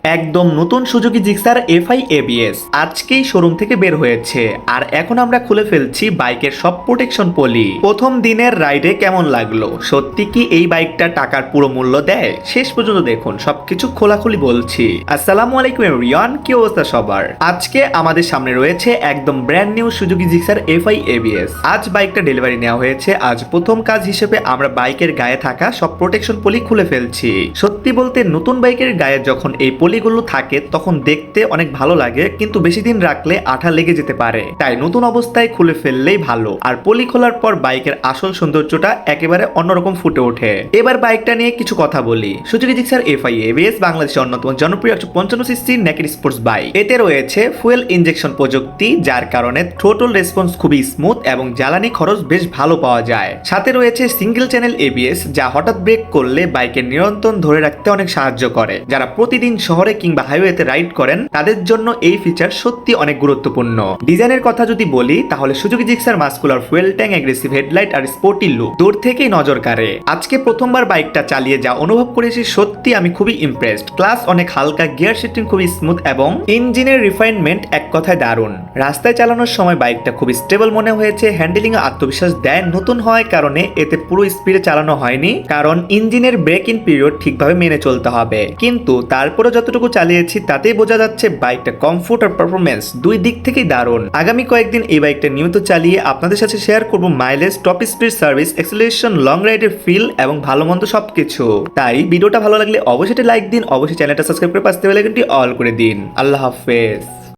একদম নতুন Suzuki Gixxer FI ABS আজকেই শোরুম থেকে বের হয়েছে। আর এখন আমরা খুলে ফেলছি বাইকের সব প্রোটেকশন পলি। প্রথম দিনের রাইডে কেমন লাগলো? সত্যি কি এই বাইকটা টাকার পুরো মূল্য দেয়? শেষ পর্যন্ত দেখুন, সবকিছু খোলাখুলি বলছি। আসসালামু আলাইকুম এভরিওয়ান, কি অবস্থা সবার? আজকে আমাদের সামনে রয়েছে একদম brand new Suzuki Gixxer FI ABS. আজ বাইকটা ডেলিভারি নেওয়া হয়েছে। আজ প্রথম কাজ হিসেবে আমরা বাইকের গায়ে থাকা সব প্রোটেকশন পলি খুলে ফেলছি। সত্যি বলতে নতুন বাইকের গায়ে যখন এই পলিগুলো থাকে তখন দেখতে অনেক ভালো লাগে, কিন্তু বেশি দিন রাখলে আঠা লেগে যেতে পারে। তাই নতুন অবস্থায় খুলে ফেললেই ভালো। আর পলি খোলার পর বাইকের আসল সৌন্দর্যটা একেবারে অন্যরকম ফুটে ওঠে। এবার বাইকটা নিয়ে কিছু কথা বলি। সুজুকি জিক্সার এফআই এবিএস বাংলাদেশের অন্যতম জনপ্রিয় 155 সিসি নেকেড স্পোর্টস বাইক। এতে রয়েছে ফুয়েল ইনজেকশন প্রযুক্তি, যার কারণে থ্রোটল রেসপন্স খুবই স্মুথ এবং জ্বালানি খরচ বেশ ভালো পাওয়া যায়। সাথে রয়েছে সিঙ্গেল চ্যানেল এবিএস, যা হঠাৎ ব্রেক করলে বাইকের নিয়ন্ত্রণ ধরে রাখতে অনেক সাহায্য করে। যারা প্রতিদিন শহরে কিংবা হাইওয়েতে রাইড করেন তাদের জন্য এই ফিচার সত্যি অনেক গুরুত্বপূর্ণ। ডিজাইনের কথা যদি বলি তাহলে Suzuki Gixxer muscular fuel tank, aggressive headlight আর স্পোর্টি লুক দূর থেকেই নজর কাড়ে। আজকে প্রথমবার বাইকটা চালিয়ে যা অনুভব করেছি, সত্যি আমি খুবই ইমপ্রেসড। ক্লাস অনেক হালকা, গিয়ার শিফটিং খুবই স্মুথ এবং ইঞ্জিনের রিফাইনমেন্ট এক কথায় দারুণ। রাস্তায় চালানোর সময় বাইকটা খুবই স্টেবল মনে হয়েছে। হ্যান্ডেলিং এ আত্মবিশ্বাস দেয়। নতুন হওয়ার কারণে এতে পুরো স্পিডে চালানো হয়নি, কারণ ইঞ্জিনের ব্রেক ইন পিরিয়ড ঠিকভাবে মেনে চলতে হবে। কিন্তু তারপরে যতটুকু চালিয়েছি তাতেই বোঝা যাচ্ছে বাইকটা কমফোর্ট আর পারফরমেন্স দুই দিক থেকেই দারুণ। আগামী কয়েকদিন এই বাইকটা নিয়মিত চালিয়ে আপনাদের সাথে শেয়ার করব mileage, top speed, service, acceleration, long রাইডের ফিল এবং ভালো মন্দ সবকিছু। তাই ভিডিওটা ভালো লাগলে অবশ্যই লাইক দিন, অবশ্যই চ্যানেলটা সাবস্ক্রাইব করে পাশে বেল আইকনটি অল করে দিন। আল্লাহ হাফেজ।